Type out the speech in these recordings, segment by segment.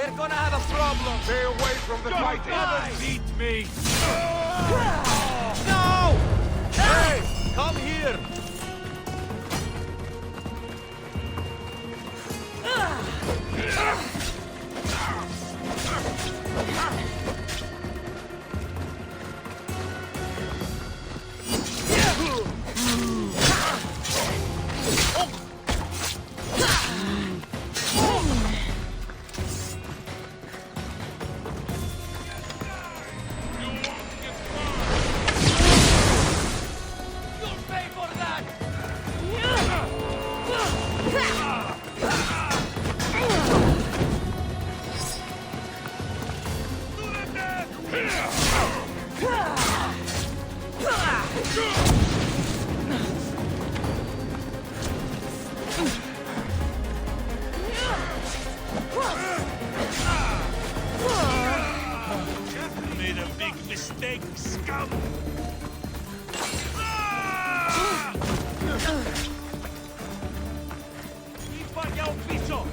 We're gonna have a problem! Stay away from the fighting! Beat me! No! Hey! Come here! Made a big mistake, scum! ¡Vaya un piso!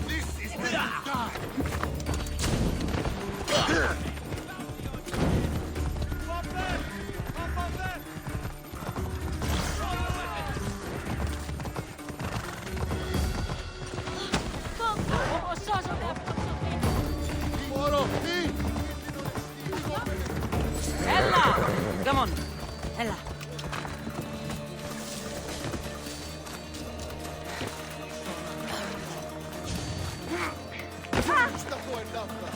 This is where you die! Moro, me! Ella! Come on. Ella. Sta fuori d'acqua!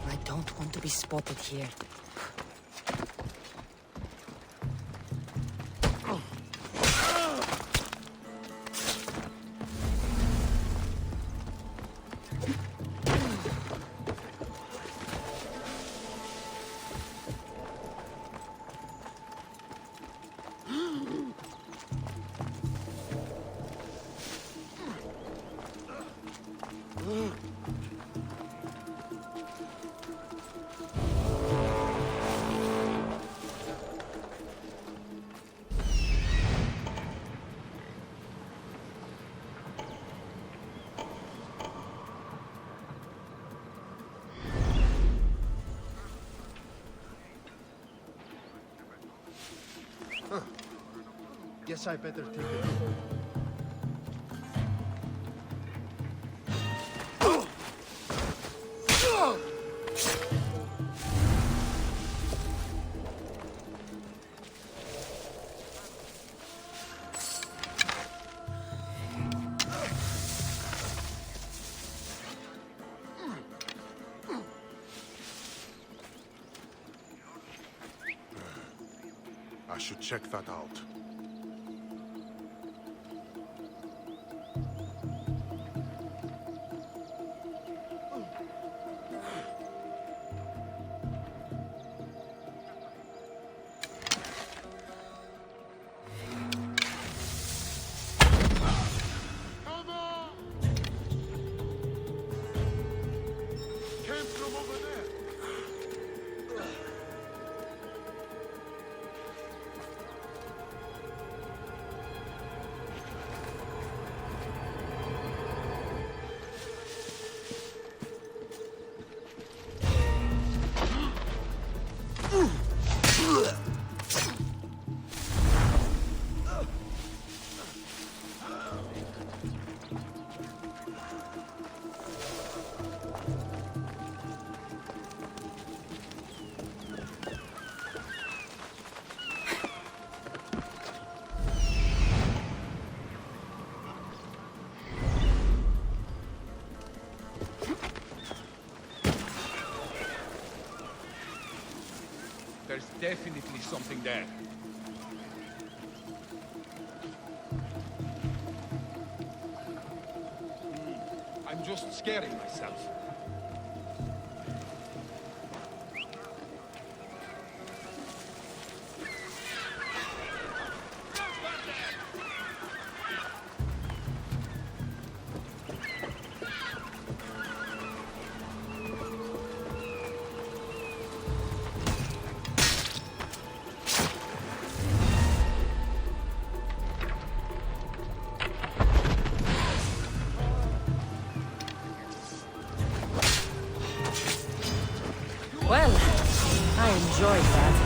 I don't want to be spotted here. Guess I better take it. I should check that out. Come on! definitely something there. I'm just scaring myself. Well, I enjoyed that.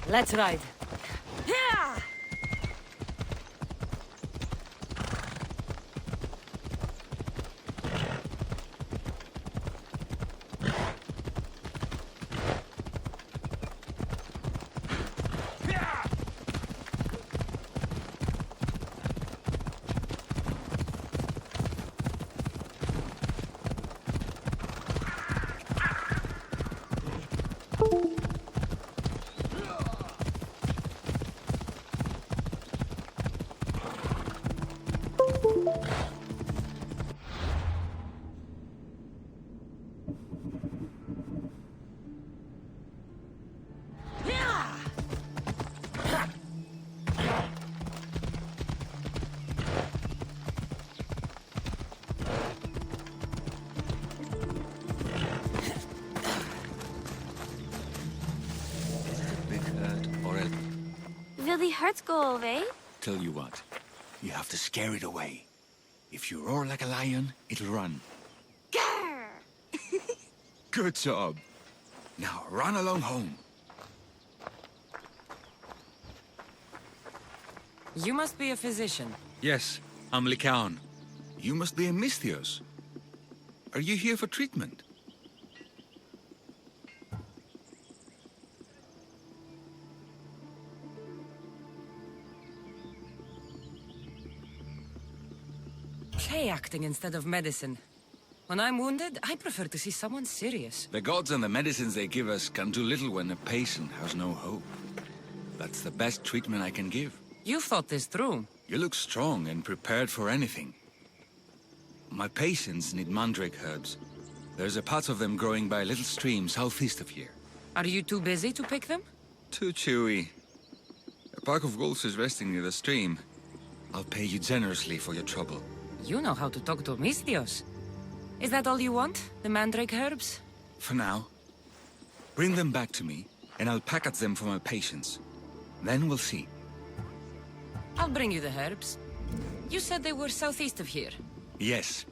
Let's ride. Yeah! Will the hurts go away? Tell you what, you have to scare it away. If you roar like a lion, it'll run. Grr! Good job. Now run along home. You must be a physician. Yes, I'm Lycaon. You must be a Misthios. Are you here for treatment? Play acting instead of medicine. When I'm wounded, I prefer to see someone serious. The gods and the medicines they give us can do little when a patient has no hope. That's the best treatment I can give. You thought this through. You look strong and prepared for anything. My patients need mandrake herbs. There's a patch of them growing by a little stream southeast of here. Are you too busy to pick them? Too chewy. A pack of wolves is resting near the stream. I'll pay you generously for your trouble. You know how to talk to Misthios. Is that all you want? The mandrake herbs? For now. Bring them back to me, and I'll package them for my patients. Then we'll see. I'll bring you the herbs. You said they were southeast of here. Yes,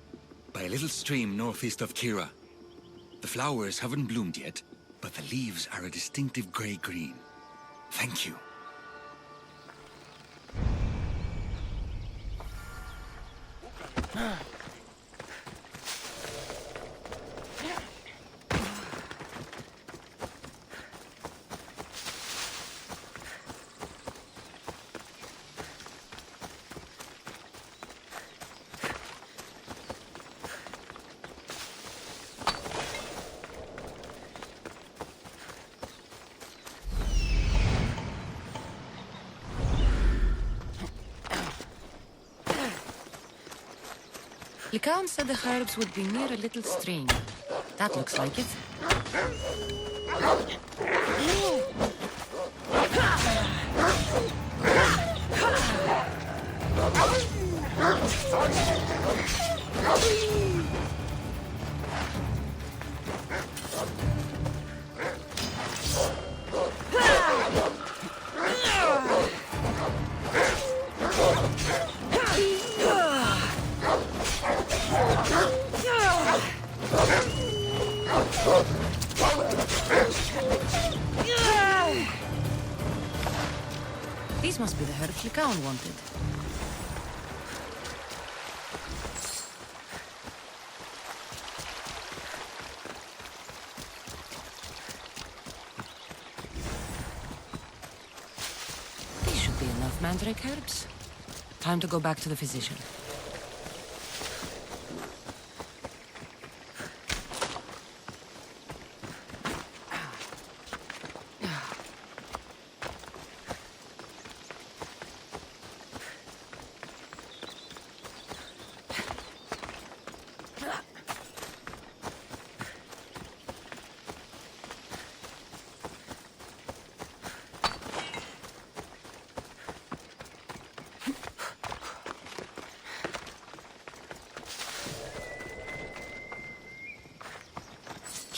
by a little stream northeast of Kira. The flowers haven't bloomed yet, but the leaves are a distinctive gray-green. Thank you. Lycaon said the herbs would be near a little stream. That looks like it. These must be the herbs Lycaon wanted. These should be enough mandrake herbs. Time to go back to the physician.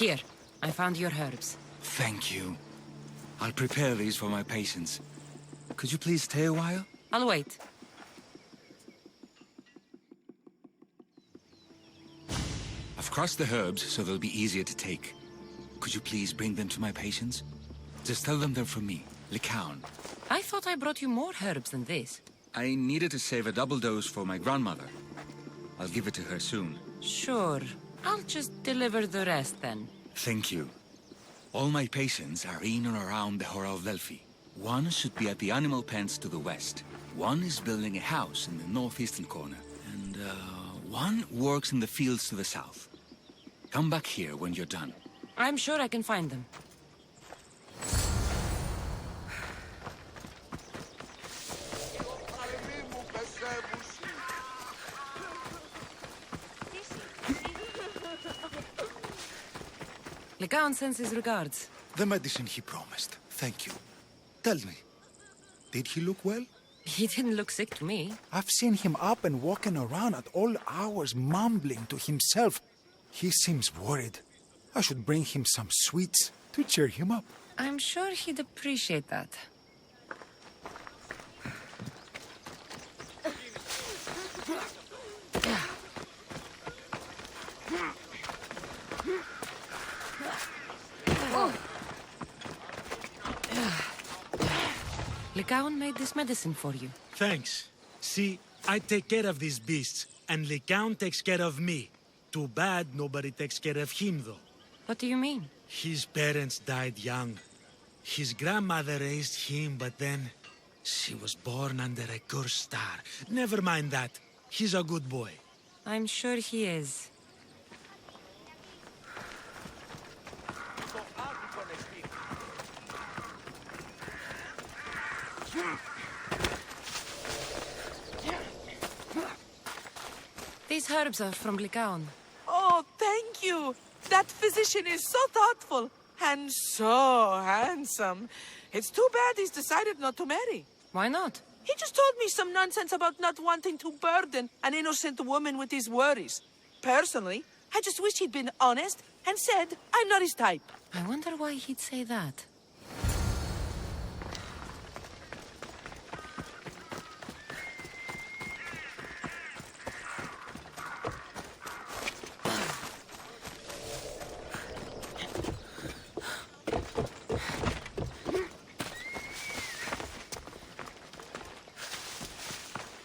Here, I found your herbs. Thank you. I'll prepare these for my patients. Could you please stay a while? I'll wait. I've crushed the herbs so they'll be easier to take. Could you please bring them to my patients? Just tell them they're from me, Lycaon. I thought I brought you more herbs than this. I needed to save a double dose for my grandmother. I'll give it to her soon. Sure. I'll just deliver the rest then. Thank you. All my patients are in or around the Hora of Delphi. One should be at the animal pens to the west. One is building a house in the northeastern corner. And, one works in the fields to the south. Come back here when you're done. I'm sure I can find them. Lycaon sends his regards. The medicine he promised. Thank you. Tell me, did he look well? He didn't look sick to me. I've seen him up and walking around at all hours, mumbling to himself. He seems worried. I should bring him some sweets to cheer him up. I'm sure he'd appreciate that. Lycaon made this medicine for you. Thanks. See, I take care of these beasts, and Lycaon takes care of me. Too bad nobody takes care of him, though. What do you mean? His parents died young. His grandmother raised him, but then she was born under a cursed star. Never mind that. He's a good boy. I'm sure he is. These herbs are from Lycaon. Oh, thank you. That physician is so thoughtful and so handsome. It's too bad he's decided not to marry. Why not? He just told me some nonsense about not wanting to burden an innocent woman with his worries. Personally, I just wish he'd been honest and said I'm not his type. I wonder why he'd say that.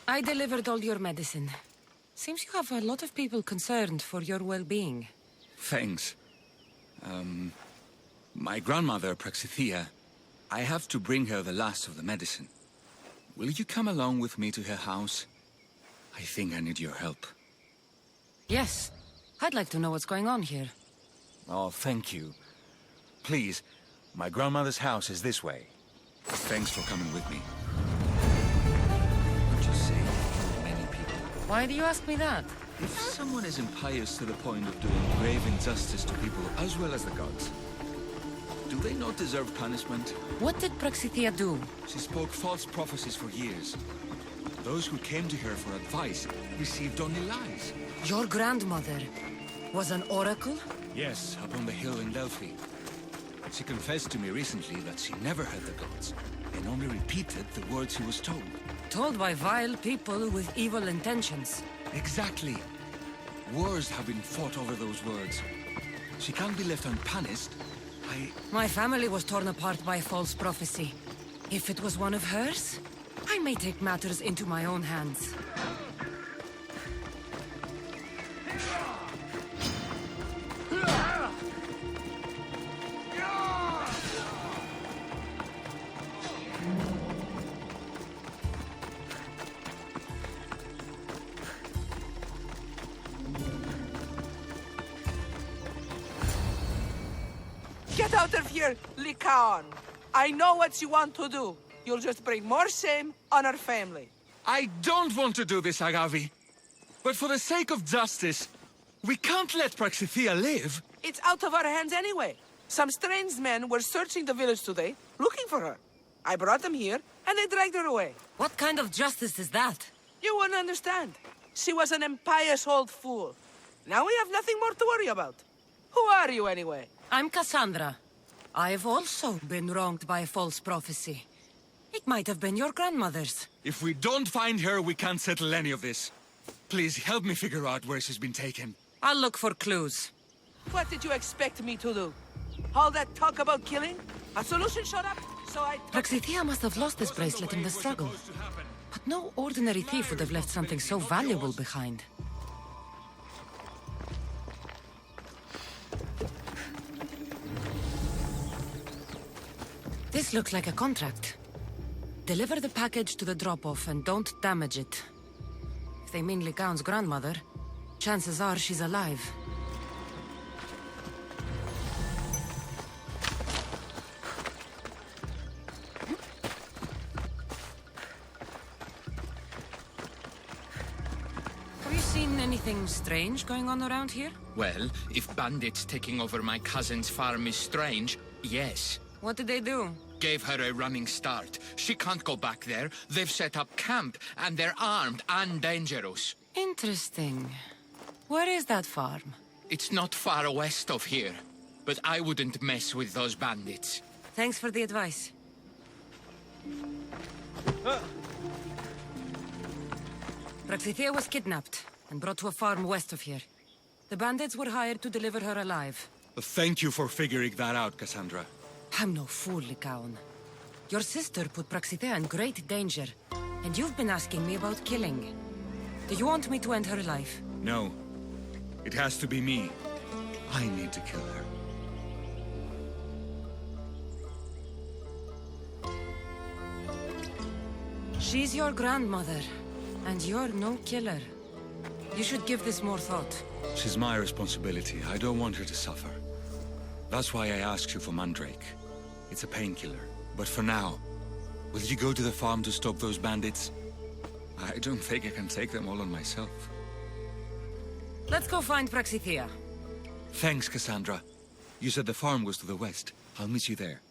I delivered all your medicine. Seems you have a lot of people concerned for your well-being. Thanks. My grandmother, Praxithea, I have to bring her the last of the medicine. Will you come along with me to her house? I think I need your help. Yes. I'd like to know what's going on here. Oh, thank you. Please, my grandmother's house is this way. Thanks for coming with me. What you say, many people. Why do you ask me that? If someone is impious to the point of doing grave injustice to people as well as the gods, do they not deserve punishment? What did Praxithea do? She spoke false prophecies for years. Those who came to her for advice received only lies. Your grandmother was an oracle? Yes, up on the hill in Delphi. She confessed to me recently that she never heard the gods, and only repeated the words she was told. Told by vile people with evil intentions. Exactly. Wars have been fought over those words. She can't be left unpunished. My family was torn apart by false prophecy. If it was one of hers, I may take matters into my own hands. Get out of here, Lycaon. I know what you want to do. You'll just bring more shame on our family. I don't want to do this, Agavi. But for the sake of justice, we can't let Praxithea live. It's out of our hands anyway. Some strange men were searching the village today, looking for her. I brought them here, and they dragged her away. What kind of justice is that? You wouldn't understand. She was an impious old fool. Now we have nothing more to worry about. Who are you, anyway? I'm Cassandra. I've also been wronged by false prophecy. It might have been your grandmother's. If we don't find her, we can't settle any of this. Please help me figure out where she's been taken. I'll look for clues. What did you expect me to do? All that talk about killing? A solution showed up, so I... Praxithea must have lost this bracelet in the struggle. But no ordinary thief would have left something so valuable behind. This looks like a contract. Deliver the package to the drop-off and don't damage it. If they mean Lycaon's grandmother, chances are she's alive. Have you seen anything strange going on around here? Well, if bandits taking over my cousin's farm is strange, yes. What did they do? Gave her a running start. She can't go back there. They've set up camp, and they're armed and dangerous. Interesting. Where is that farm? It's not far west of here, but I wouldn't mess with those bandits. Thanks for the advice. Praxithea was kidnapped and brought to a farm west of here. The bandits were hired to deliver her alive. Thank you for figuring that out, Cassandra. I'm no fool, Lycaon. Your sister put Praxithea in great danger, and you've been asking me about killing. Do you want me to end her life? No. It has to be me. I need to kill her. She's your grandmother, and you're no killer. You should give this more thought. She's my responsibility. I don't want her to suffer. That's why I asked you for Mandrake. It's a painkiller. But for now, will you go to the farm to stop those bandits? I don't think I can take them all on myself. Let's go find Praxithea. Thanks, Cassandra. You said the farm was to the west. I'll meet you there.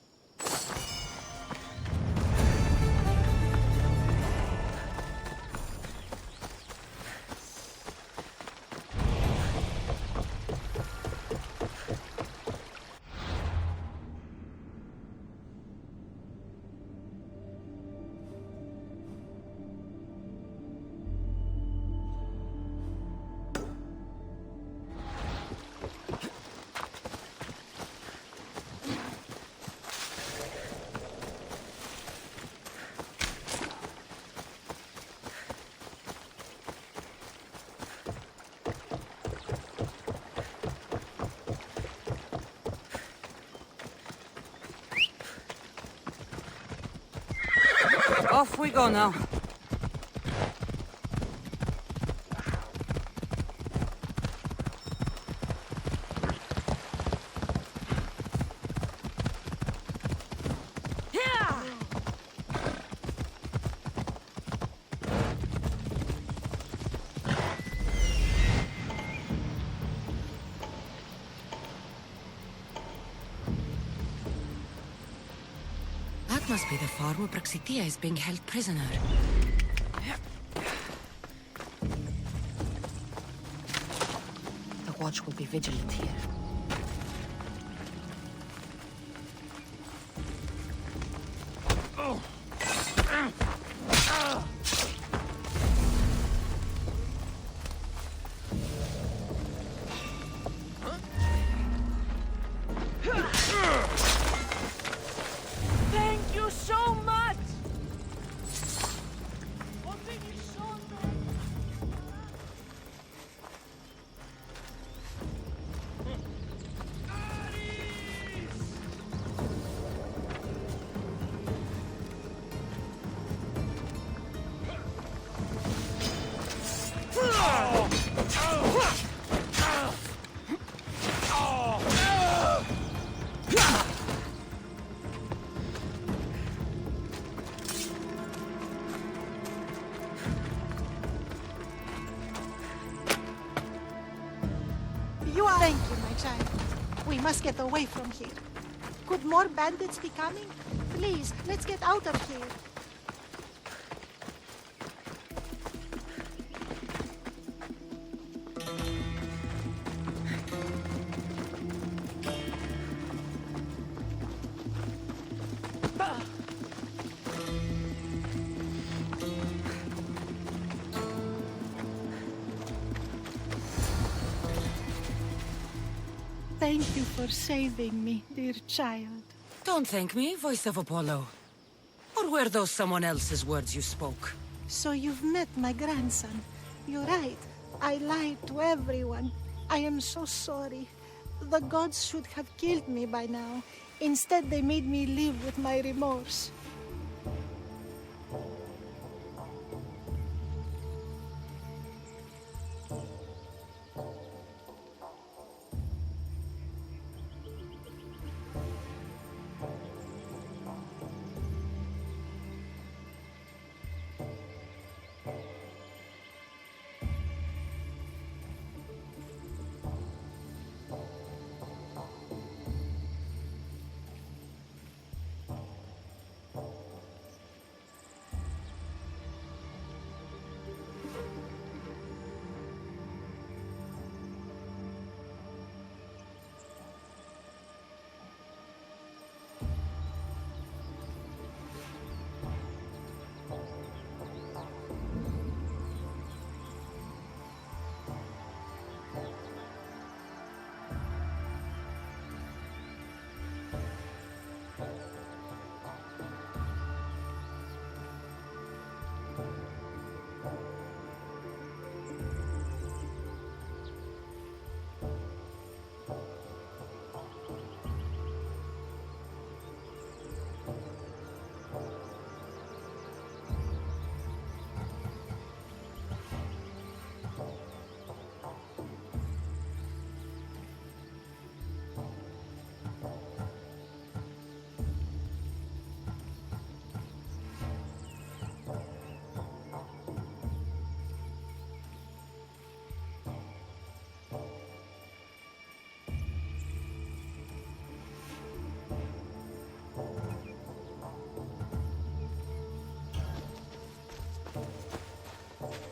Off we go now. That must be the farm where Praxithea is being held prisoner. The watch will be vigilant here. Thank you so much! You are... Thank you, my child. We must get away from here. Could more bandits be coming? Please, let's get out of here. Thank you for saving me, dear child. Don't thank me, voice of Apollo. Or were those someone else's words you spoke? So you've met my grandson. You're right. I lied to everyone. I am so sorry. The gods should have killed me by now. Instead, they made me live with my remorse.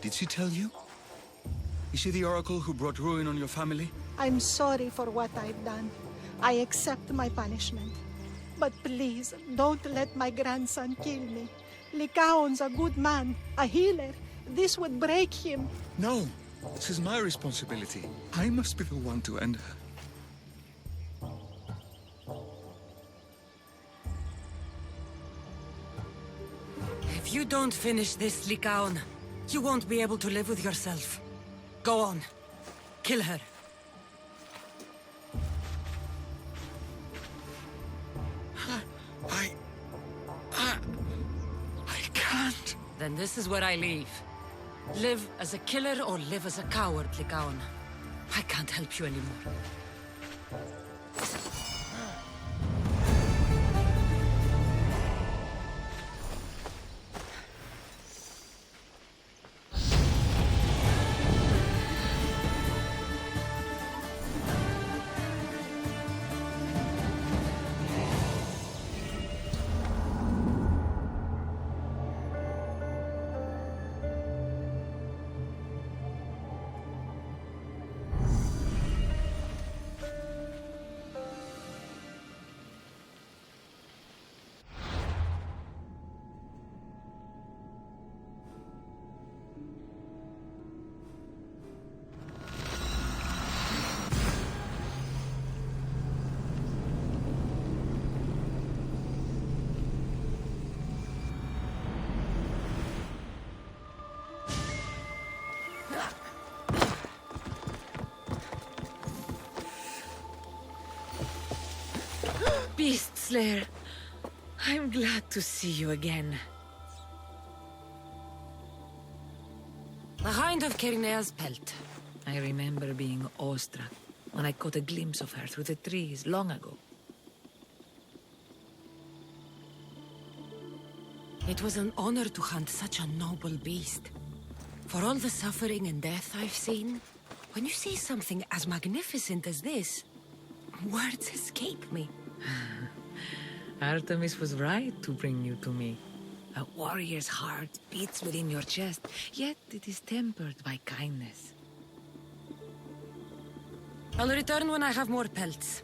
Did she tell you? Is she the oracle who brought ruin on your family? I'm sorry for what I've done. I accept my punishment. But please, don't let my grandson kill me. Lycaon's a good man, a healer. This would break him. No, this is my responsibility. I must be the one to end her. If you don't finish this, Lycaon, you won't be able to live with yourself. Go on. Kill her. I can't. Then this is where I leave. Live as a killer or live as a coward, Lycaon. I can't help you anymore. Beast Slayer, I'm glad to see you again. The Hind of Kyrnea's pelt. I remember being awestruck when I caught a glimpse of her through the trees long ago. It was an honor to hunt such a noble beast. For all the suffering and death I've seen, when you see something as magnificent as this, words escape me. Artemis was right to bring you to me. A warrior's heart beats within your chest, yet it is tempered by kindness. I'll return when I have more pelts.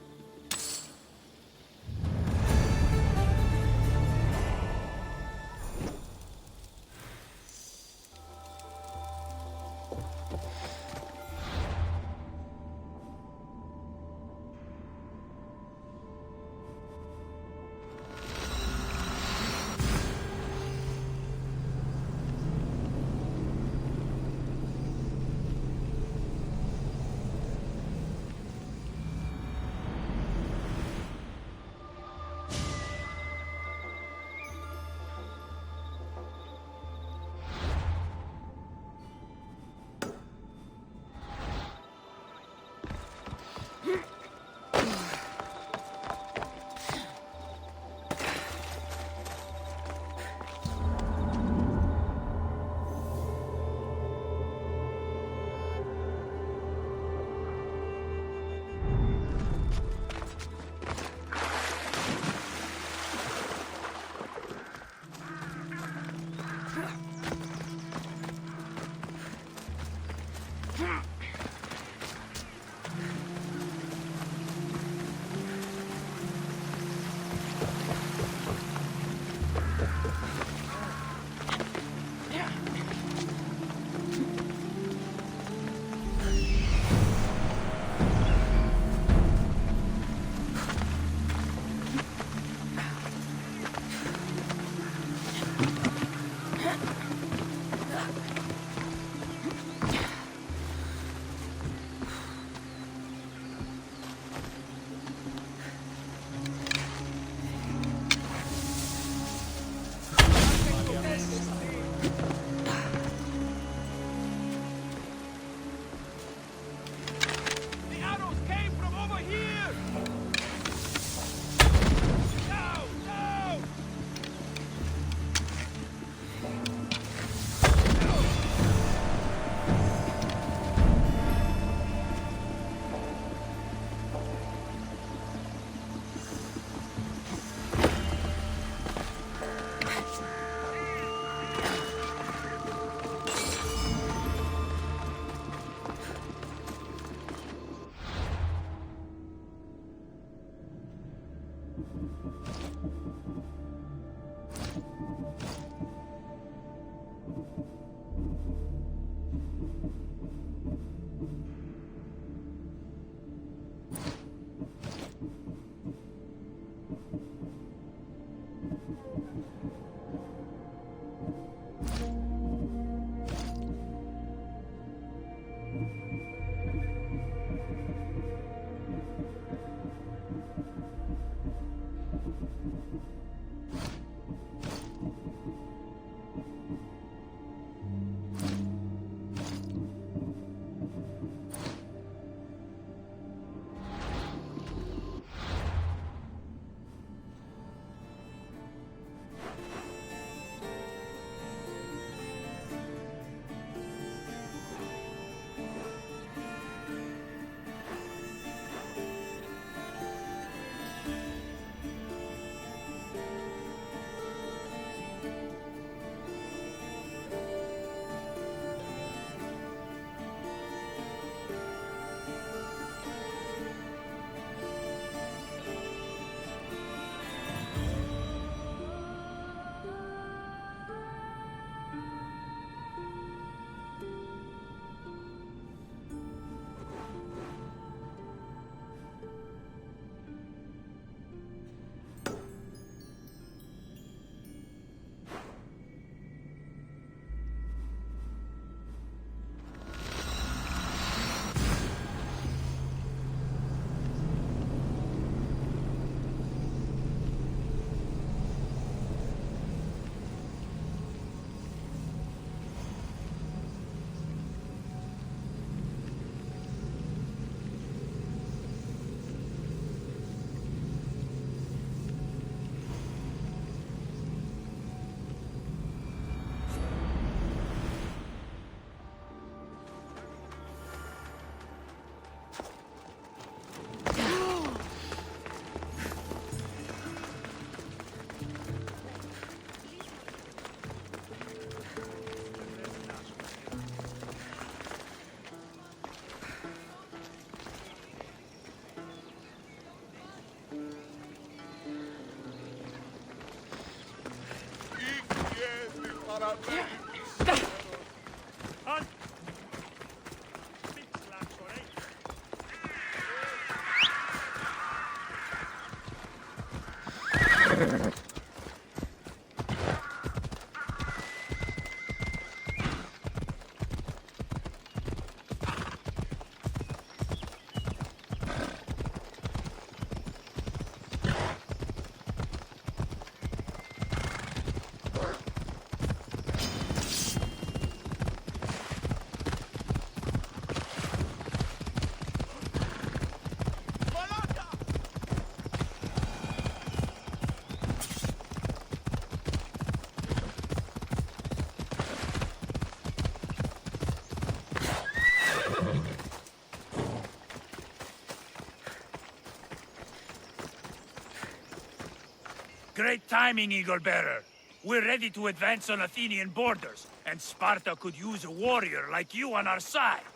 Great timing, Eagle Bearer. We're ready to advance on Athenian borders, and Sparta could use a warrior like you on our side.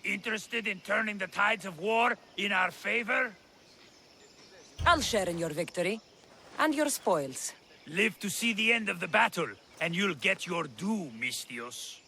Interested in turning the tides of war in our favor? I'll share in your victory. And your spoils. Live to see the end of the battle, and you'll get your due, Mistios.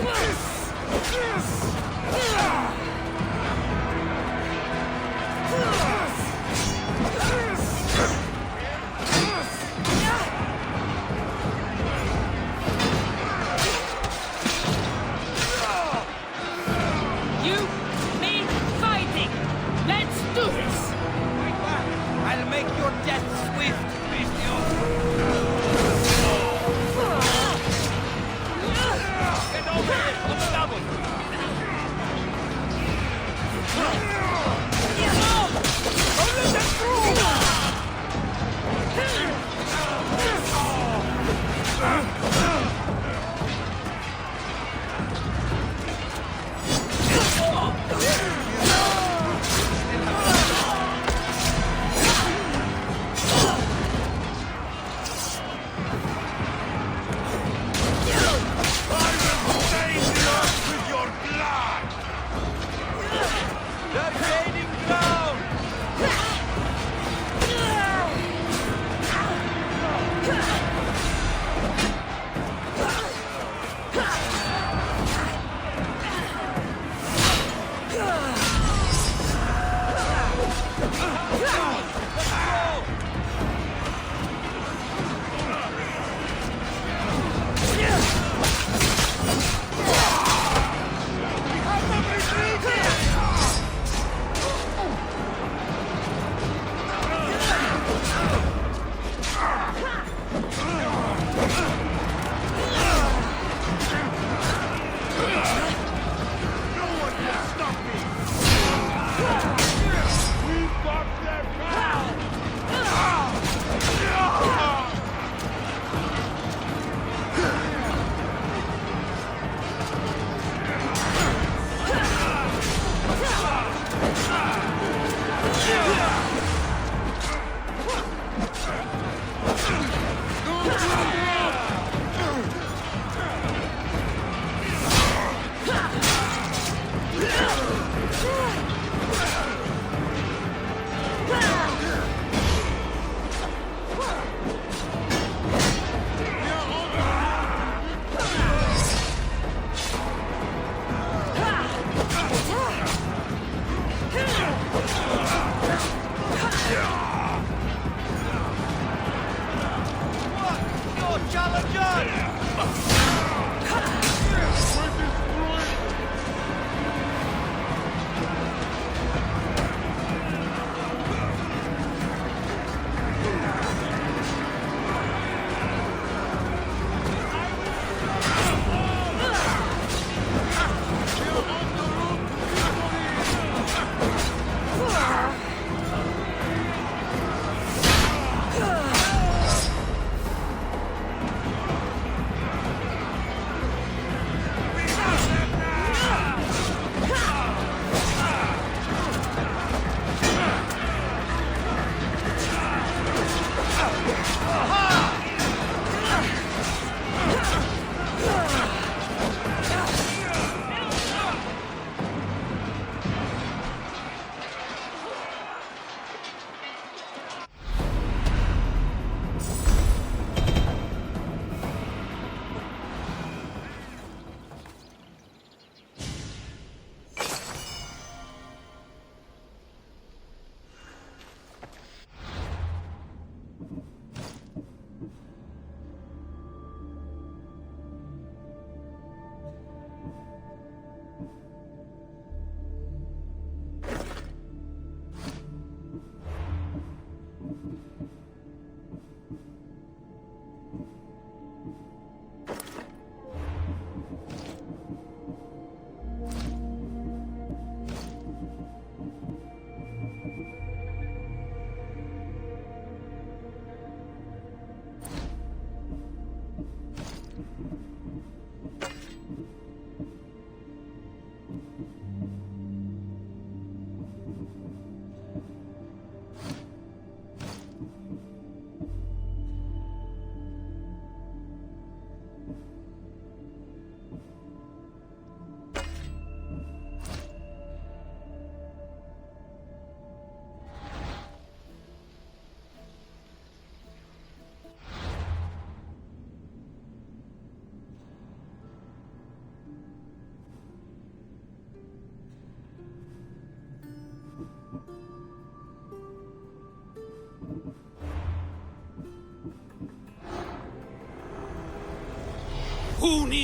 You, me, fighting! Let's do this! Fight back! I'll make your death swift, Vishnu! Get over here, on the double!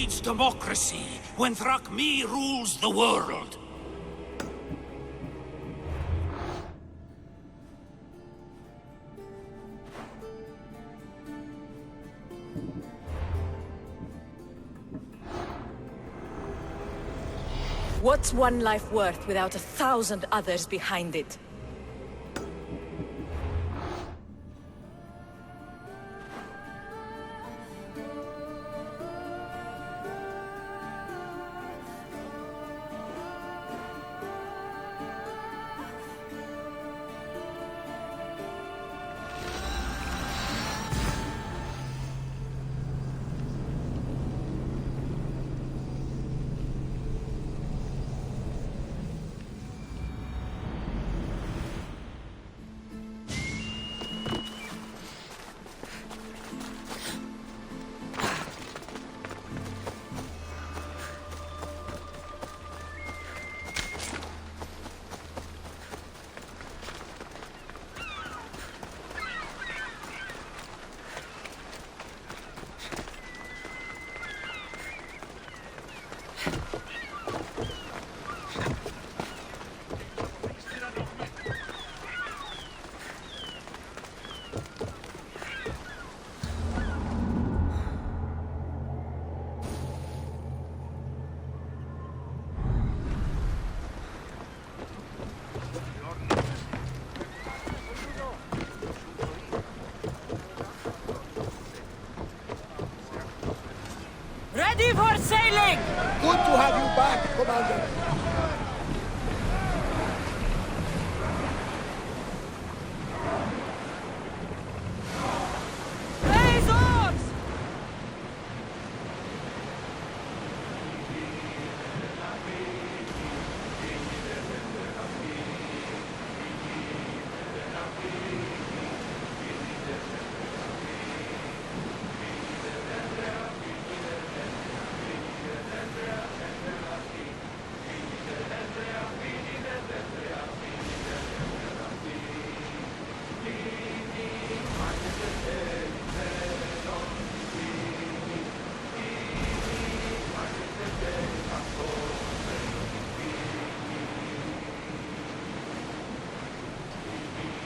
needs democracy when Thrakmi rules the world? What's one life worth without 1,000 others behind it? Ready for sailing! Good to have you back, Commander. Raise oars!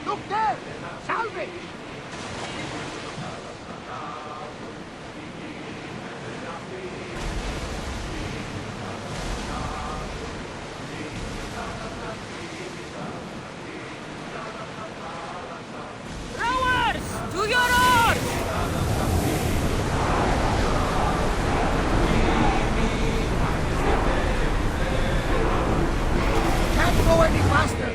Look there! Salvage! Rowers! To your oars! Can't go any faster!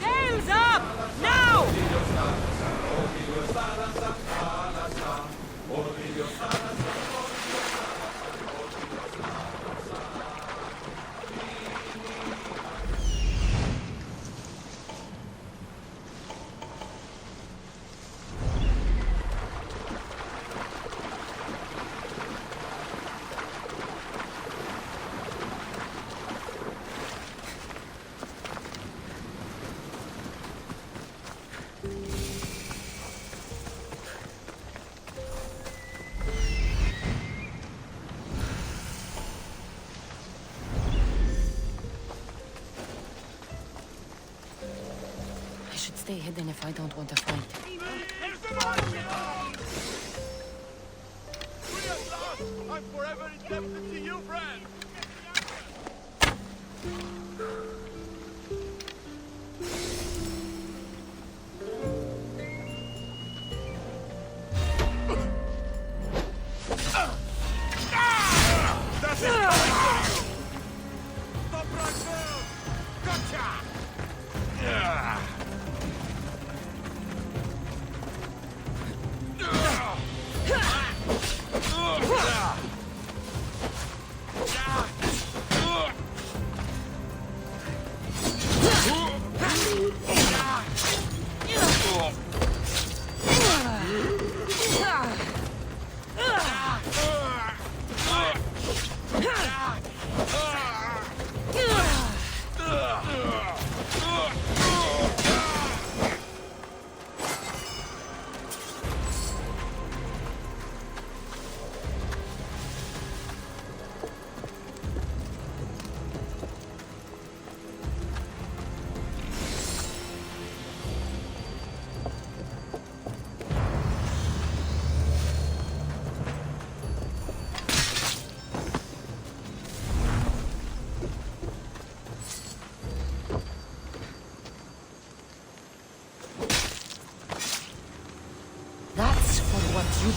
Sails up! Now! I should stay hidden if I don't want to fight. Free at last! I'm forever indebted to you, friend! That's it! Stop right there! Gotcha!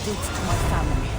did to my family.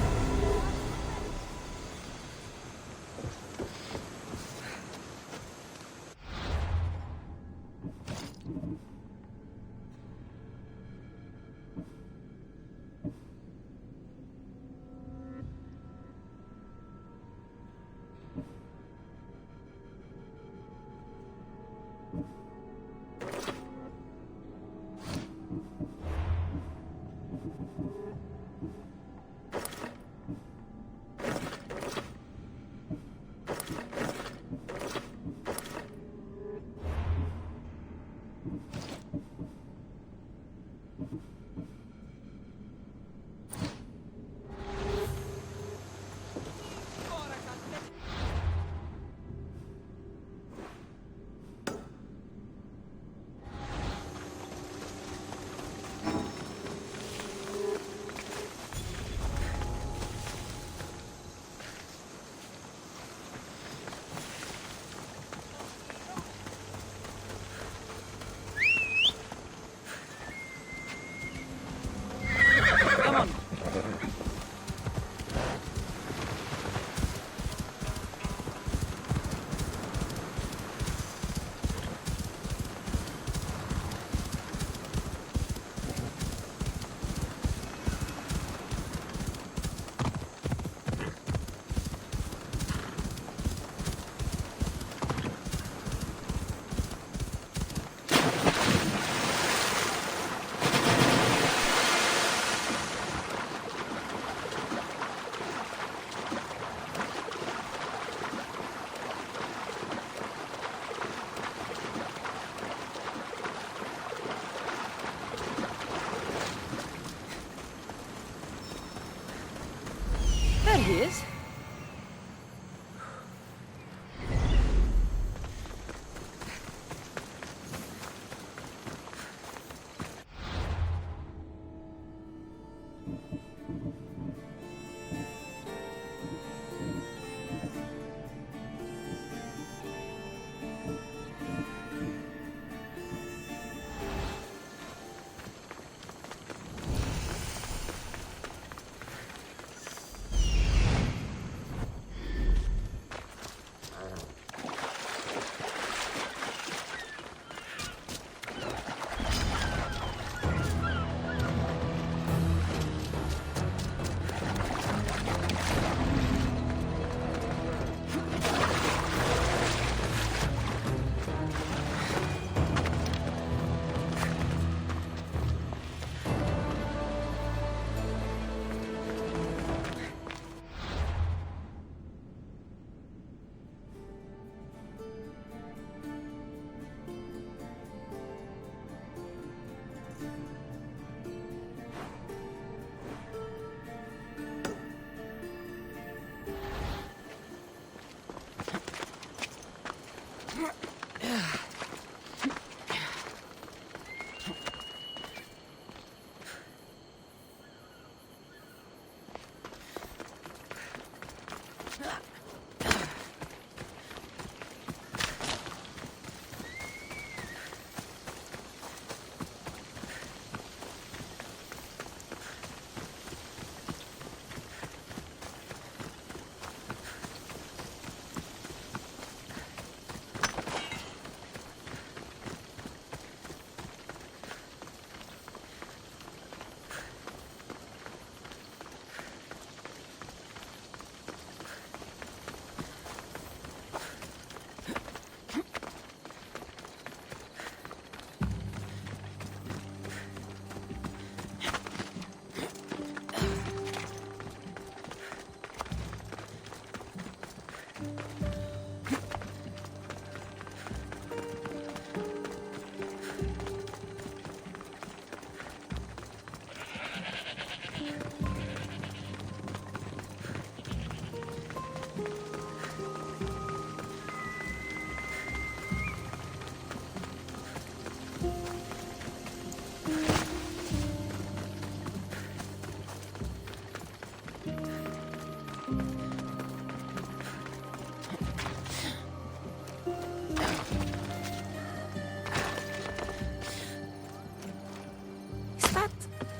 There he is.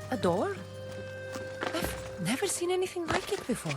A door? I've never seen anything like it before.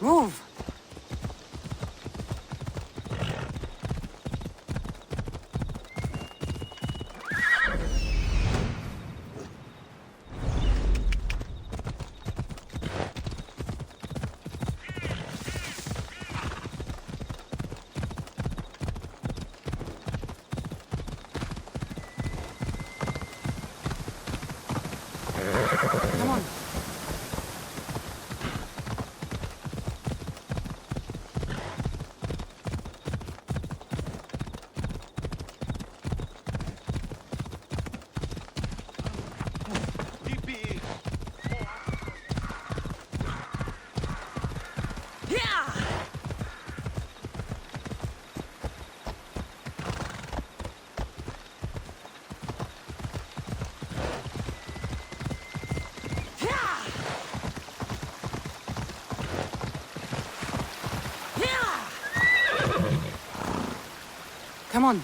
Move! Come on. Come on.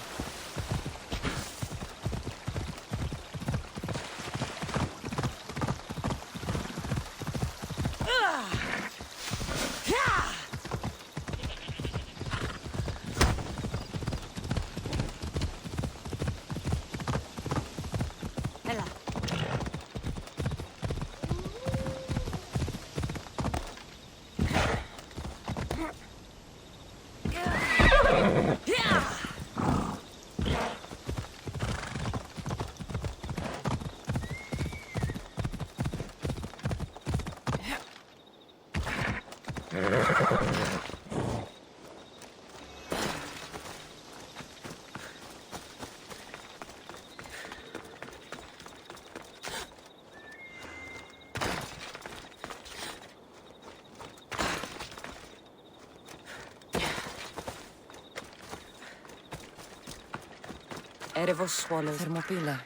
Erevos swallow Thermopylae.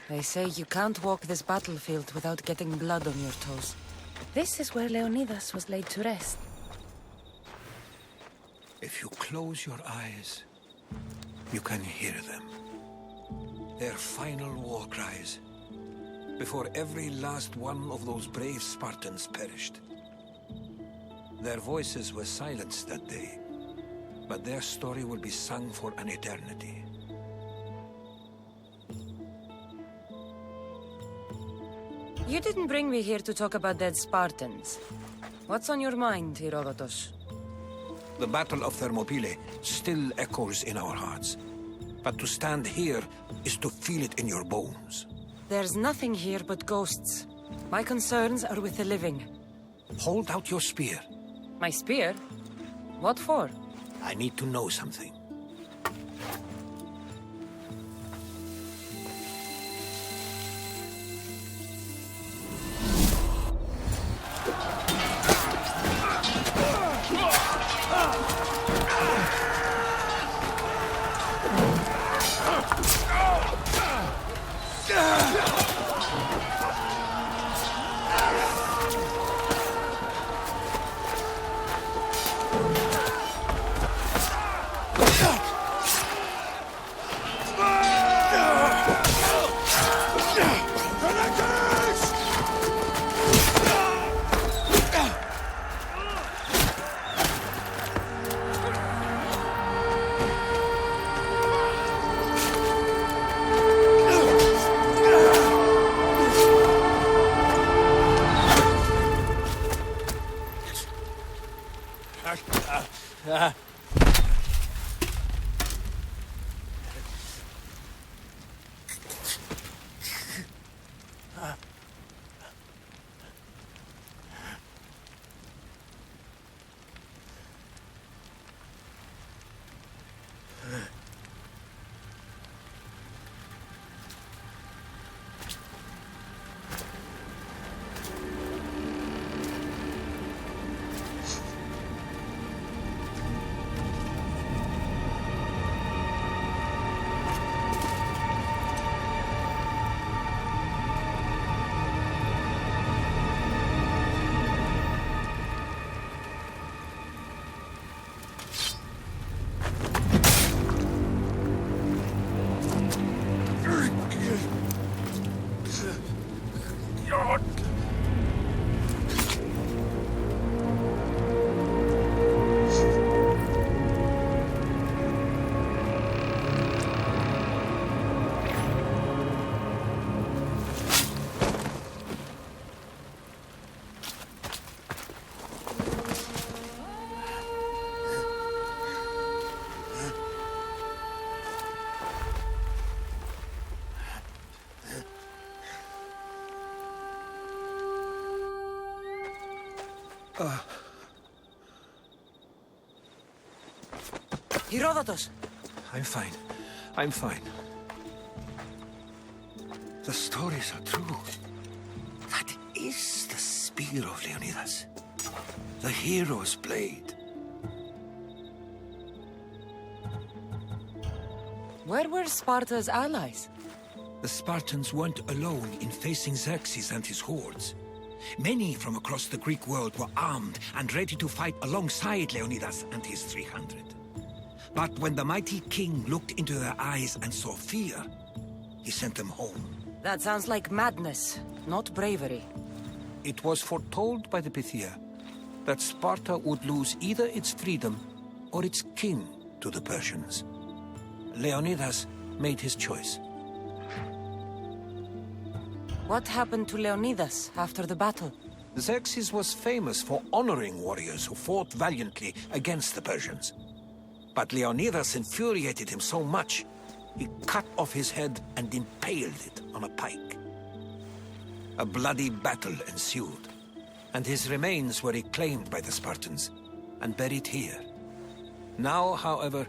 They say you can't walk this battlefield without getting blood on your toes. This is where Leonidas was laid to rest. If you close your eyes, you can hear them. Their final war cries, before every last one of those brave Spartans perished. Their voices were silenced that day, but their story will be sung for an eternity. You didn't bring me here to talk about dead Spartans. What's on your mind, Herodotus? The Battle of Thermopylae still echoes in our hearts. But to stand here is to feel it in your bones. There's nothing here but ghosts. My concerns are with the living. Hold out your spear. My spear? What for? I need to know something. Herodotus! I'm fine. I'm fine. The stories are true. That is the spear of Leonidas. The hero's blade. Where were Sparta's allies? The Spartans weren't alone in facing Xerxes and his hordes. Many from across the Greek world were armed and ready to fight alongside Leonidas and his 300. But when the mighty king looked into their eyes and saw fear, he sent them home. That sounds like madness, not bravery. It was foretold by the Pythia that Sparta would lose either its freedom or its king to the Persians. Leonidas made his choice. What happened to Leonidas after the battle? Xerxes was famous for honoring warriors who fought valiantly against the Persians. But Leonidas infuriated him so much, he cut off his head and impaled it on a pike. A bloody battle ensued, and his remains were reclaimed by the Spartans and buried here. Now, however,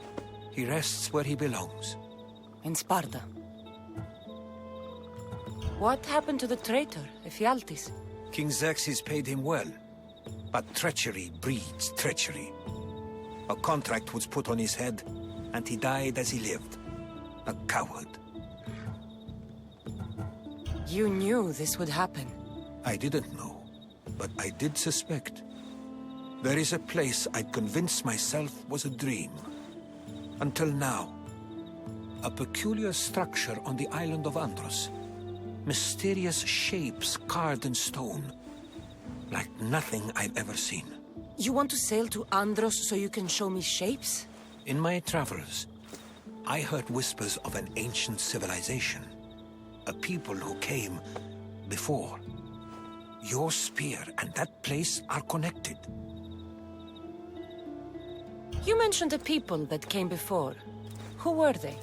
he rests where he belongs. In Sparta. What happened to the traitor, Ephialtes? King Xerxes paid him well, but treachery breeds treachery. A contract was put on his head, and he died as he lived. A coward. You knew this would happen. I didn't know, but I did suspect. There is a place I'd convinced myself was a dream. Until now. A peculiar structure on the island of Andros. Mysterious shapes carved in stone. Like nothing I've ever seen. You want to sail to Andros so you can show me shapes? In my travels, I heard whispers of an ancient civilization. A people who came before. Your spear and that place are connected. You mentioned a people that came before. Who were they?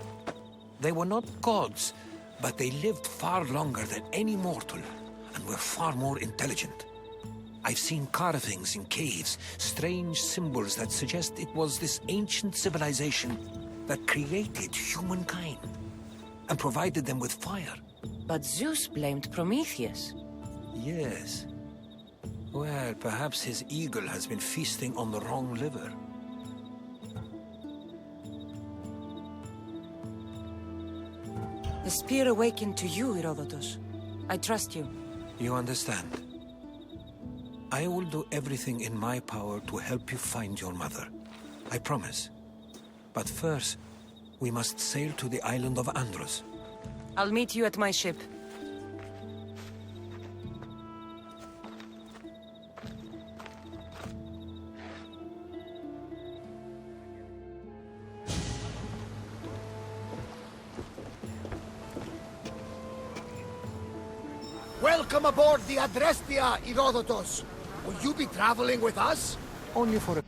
They were not gods, but they lived far longer than any mortal, and were far more intelligent. I've seen carvings in caves, strange symbols that suggest it was this ancient civilization that created humankind, and provided them with fire. But Zeus blamed Prometheus. Yes. Well, perhaps his eagle has been feasting on the wrong liver. The spear awakened to you, Herodotus. I trust you. You understand. I will do everything in my power to help you find your mother. I promise. But first, we must sail to the island of Andros. I'll meet you at my ship. Welcome aboard the Adrestia, Herodotus. Will you be traveling with us? Only for a...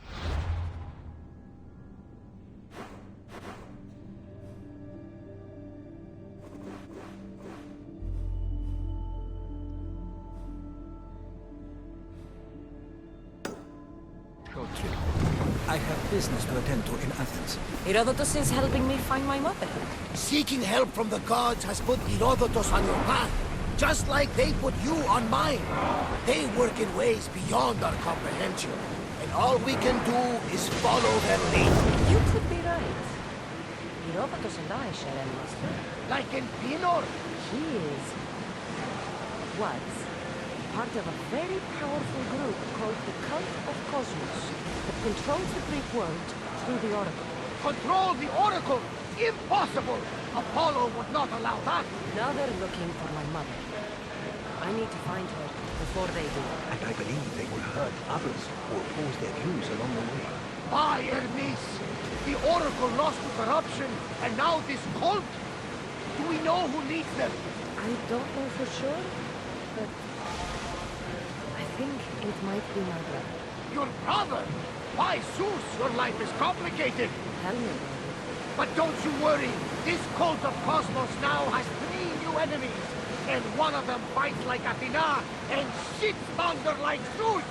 short trip. I have business to attend to in Athens. Herodotus is helping me find my mother. Seeking help from the gods has put Herodotus on your path, just like they put you on mine. They work in ways beyond our comprehension, and all we can do is follow their lead. You could be right. Herodotus and I share a master. Like in Pinor? He was part of a very powerful group called the Cult of Cosmos that controls the Greek world through the Oracle. Control the Oracle? Impossible! Apollo would not allow that. Now they're looking for my mother. I need to find her before they do. And I believe they will hurt others who oppose their views along the way. By Hermes! The Oracle lost to corruption, and now this cult? Do we know who leads them? I don't know for sure, but I think it might be my brother. Your brother? Why, Zeus, your life is complicated. Tell me about it. But don't you worry. This cult of Cosmos now has 3 new enemies. And one of them fights like Athena and shits thunder like Zeus.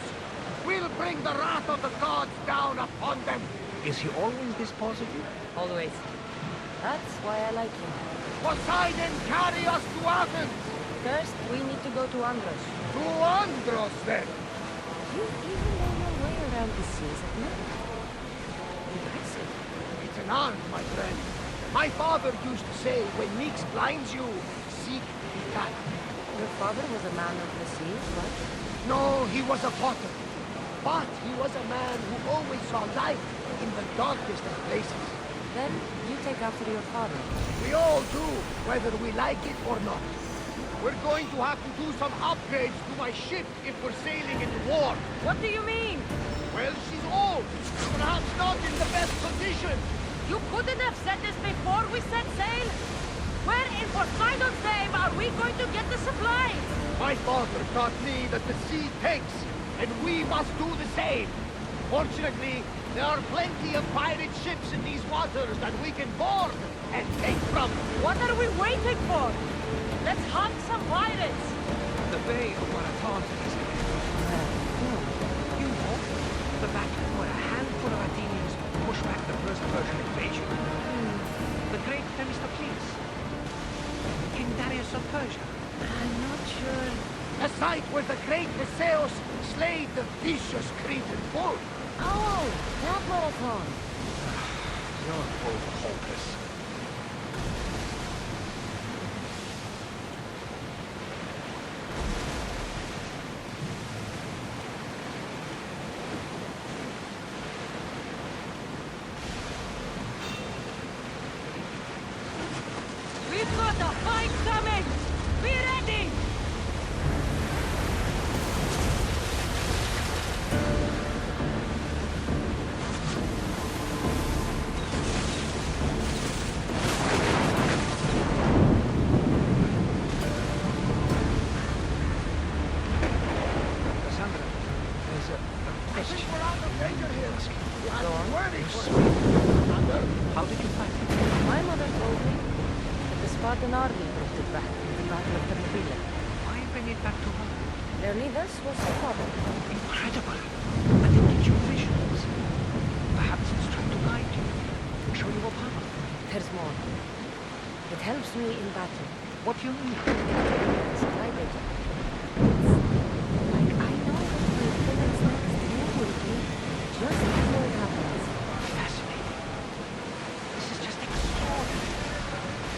We'll bring the wrath of the gods down upon them. Is he always this positive? Always. That's why I like him. Poseidon, carry us to Athens. First, we need to go to Andros. To Andros, then. You even know your way around the seas at night. Impressive. It's an art, my friend. My father used to say, when Nyx blinds you, seek Titan. Your father was a man of the sea, what? No, he was a potter. But he was a man who always saw light in the darkest of places. Then you take after your father. We all do, whether we like it or not. We're going to have to do some upgrades to my ship if we're sailing into war. What do you mean? Well, she's old. Perhaps not in the best condition. You couldn't have said this before we set sail? Where in Poseidon's name are we going to get the supplies? My father taught me that the sea takes, and we must do the same. Fortunately, there are plenty of pirate ships in these waters that we can board and take from. What are we waiting for? Let's hunt some pirates! The Bay of Marathon is you know, the battle where a handful of Athenians pushed back the first Persian invasion. The great Themistocles. King Darius of Persia. I'm not sure. A site where the great Theseus slayed the vicious Cretan bull. Oh, that marathon. You're both hopeless. We've got a fight coming! Be ready! Cassandra, there's a question. We're out of danger here. Go on. How did you find it? My mother told me that the Spartan army brought it back in the Battle of Thermopylae. Why bring it back to her? Leonidas was her father. Incredible. And it gives you visions. Perhaps it's trying to guide you. Show you a power. There's more. It helps me in battle. What do you mean? It's a vibrator. Like I know what the villain's next move will be just before it happens. Fascinating. This is just extraordinary.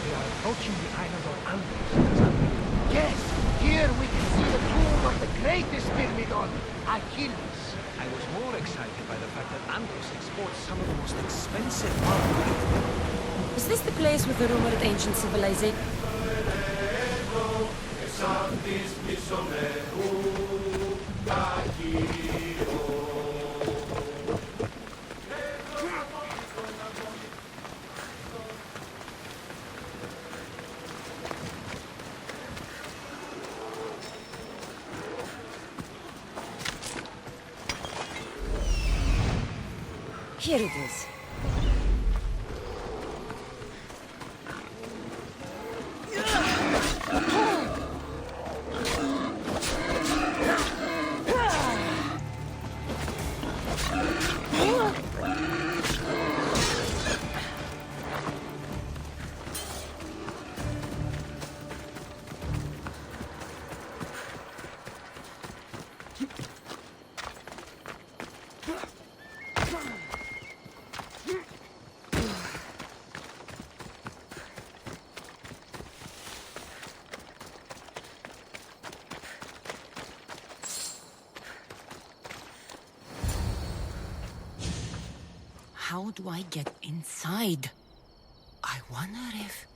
We are approaching the island of Andros, Cassandra. Yes, here we can see the tomb of the greatest Myrmidon, Achilles. I was more excited by the fact that Andros exports some of the most expensive art. Is this the place with the rumored ancient civilization? Here it is. How do I get inside? I wonder if...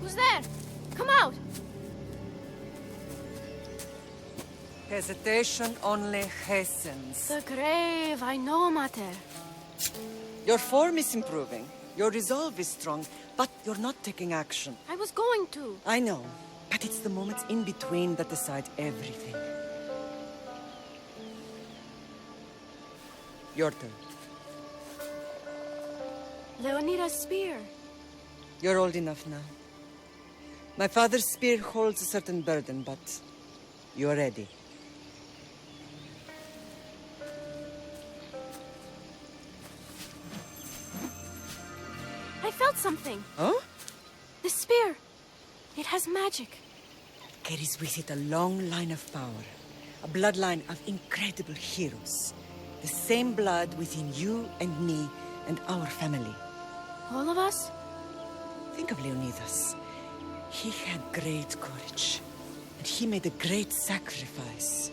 Who's there? Come out! Hesitation only hastens. The grave, I know, Mater. Your form is improving. Your resolve is strong, but you're not taking action. I was going to. I know, but it's the moments in between that decide everything. Your turn. Leonida's spear. You're old enough now. My father's spear holds a certain burden, but you're ready. I felt something. Huh? The spear. It has magic. Carries with it a long line of power. A bloodline of incredible heroes. The same blood within you and me and our family. All of us? Think of Leonidas. He had great courage. And he made a great sacrifice.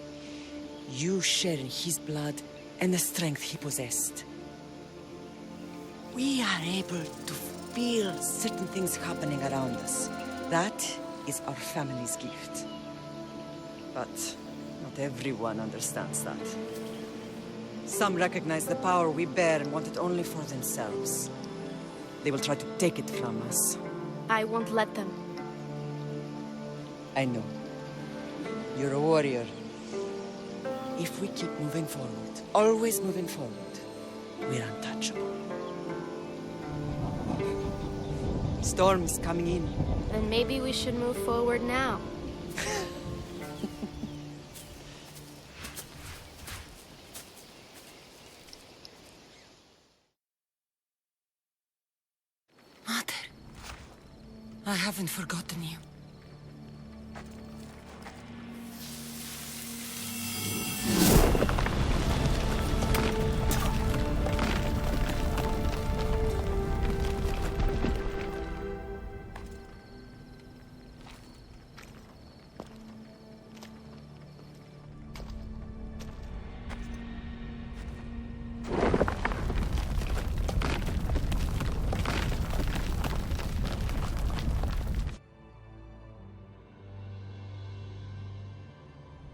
You share in his blood and the strength he possessed. We are able to feel certain things happening around us. That is our family's gift. But not everyone understands that. Some recognize the power we bear and want it only for themselves. They will try to take it from us. I won't let them. I know. You're a warrior. If we keep moving forward, always moving forward, we're untouchable. Storm is coming in. Then maybe we should move forward now. Mater, I haven't forgotten you.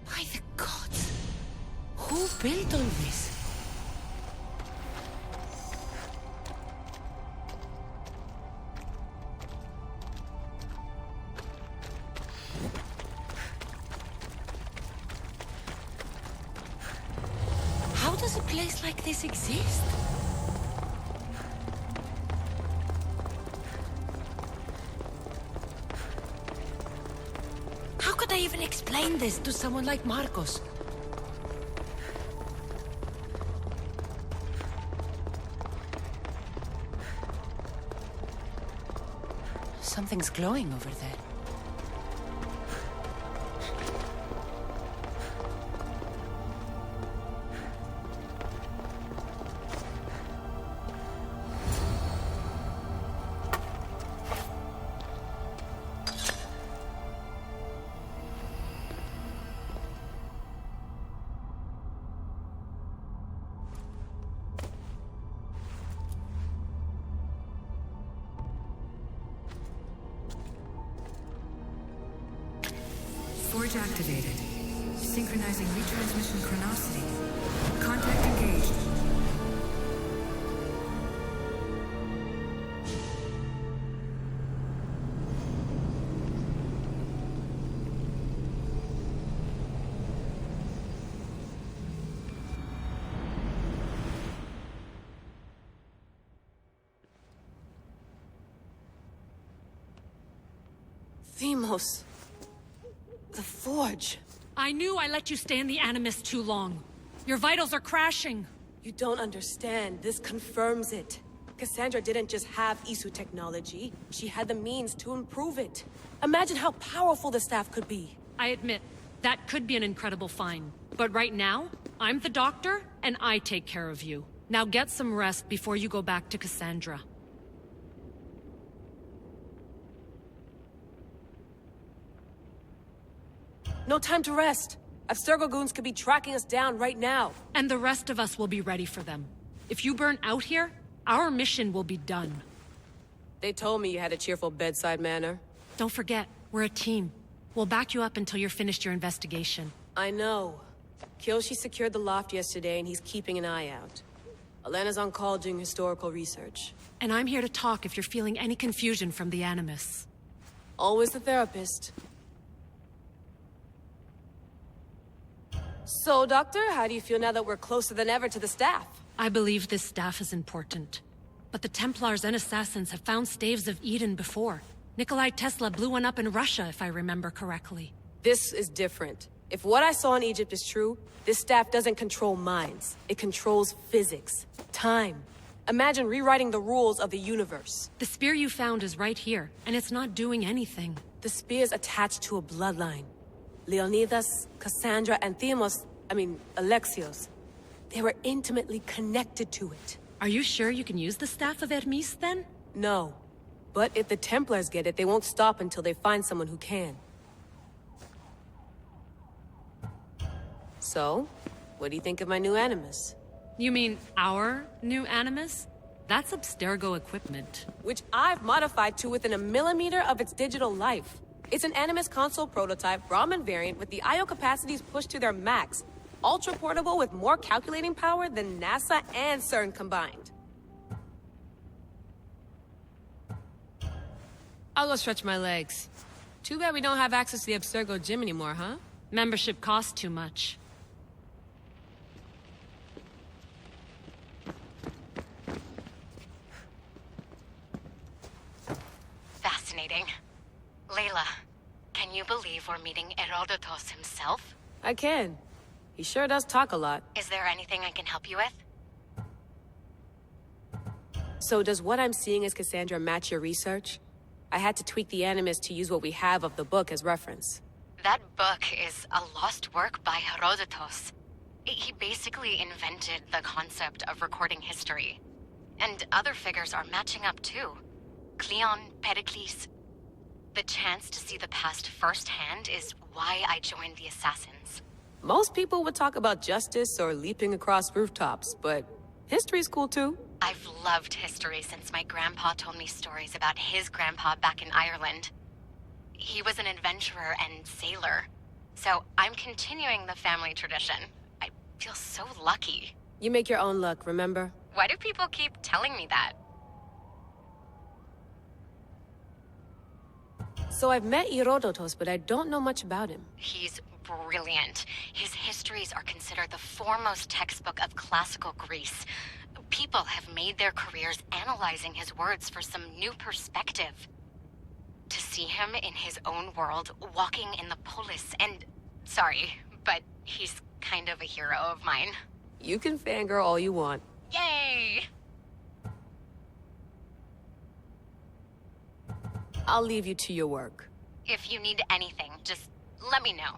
By the gods! Who built all this? How does a place like this exist? How could I even explain this to someone like Marcos? Something's glowing over there. Forge activated. Synchronizing retransmission chronicity. Contact engaged. Themos. The Forge. I knew I let you stay in the Animus too long. Your vitals are crashing. You don't understand. This confirms it. Cassandra didn't just have Isu technology. She had the means to improve it. Imagine how powerful the staff could be. I admit, that could be an incredible find. But right now, I'm the doctor, and I take care of you. Now get some rest before you go back to Cassandra. No time to rest. Abstergo goons could be tracking us down right now. And the rest of us will be ready for them. If you burn out here, our mission will be done. They told me you had a cheerful bedside manner. Don't forget, we're a team. We'll back you up until you're finished your investigation. I know. Kyoshi secured the loft yesterday and he's keeping an eye out. Elena's on call doing historical research. And I'm here to talk if you're feeling any confusion from the Animus. Always the therapist. So, Doctor, how do you feel now that we're closer than ever to the staff? I believe this staff is important. But the Templars and Assassins have found staves of Eden before. Nikolai Tesla blew one up in Russia, if I remember correctly. This is different. If what I saw in Egypt is true, this staff doesn't control minds. It controls physics, time. Imagine rewriting the rules of the universe. The spear you found is right here, and it's not doing anything. The spear's attached to a bloodline. Leonidas, Cassandra, and Alexios. They were intimately connected to it. Are you sure you can use the Staff of Hermes, then? No. But if the Templars get it, they won't stop until they find someone who can. So, what do you think of my new Animus? You mean our new Animus? That's Abstergo equipment. Which I've modified to within a millimeter of its digital life. It's an Animus console prototype Brahmin variant with the I/O capacities pushed to their max. Ultra portable with more calculating power than NASA and CERN combined. I'll go stretch my legs. Too bad we don't have access to the Abstergo gym anymore, huh? Membership costs too much. Fascinating. Layla, can you believe we're meeting Herodotus himself? I can. He sure does talk a lot. Is there anything I can help you with? So does what I'm seeing as Cassandra match your research? I had to tweak the Animus to use what we have of the book as reference. That book is a lost work by Herodotus. He basically invented the concept of recording history. And other figures are matching up too. Cleon, Pericles. The chance to see the past firsthand is why I joined the Assassins. Most people would talk about justice or leaping across rooftops, but history's cool too. I've loved history since my grandpa told me stories about his grandpa back in Ireland. He was an adventurer and sailor, so I'm continuing the family tradition. I feel so lucky. You make your own luck, remember? Why do people keep telling me that? So I've met Herodotus, but I don't know much about him. He's brilliant. His histories are considered the foremost textbook of classical Greece. People have made their careers analyzing his words for some new perspective. To see him in his own world, walking in the polis, and... Sorry, but he's kind of a hero of mine. You can fangirl all you want. Yay! I'll leave you to your work. If you need anything, just let me know.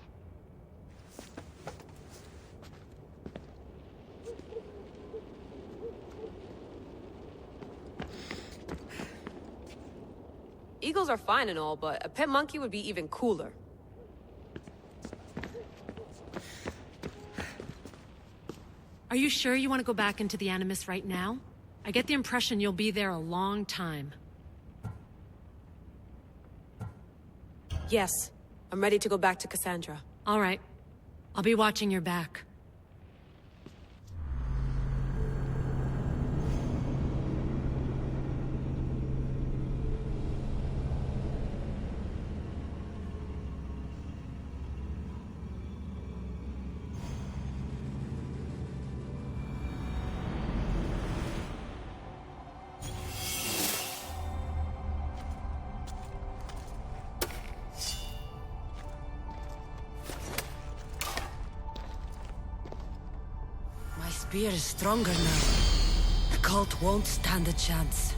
Eagles are fine and all, but a pet monkey would be even cooler. Are you sure you want to go back into the Animus right now? I get the impression you'll be there a long time. Yes, I'm ready to go back to Cassandra. All right. I'll be watching your back. My spear is stronger now. The cult won't stand a chance.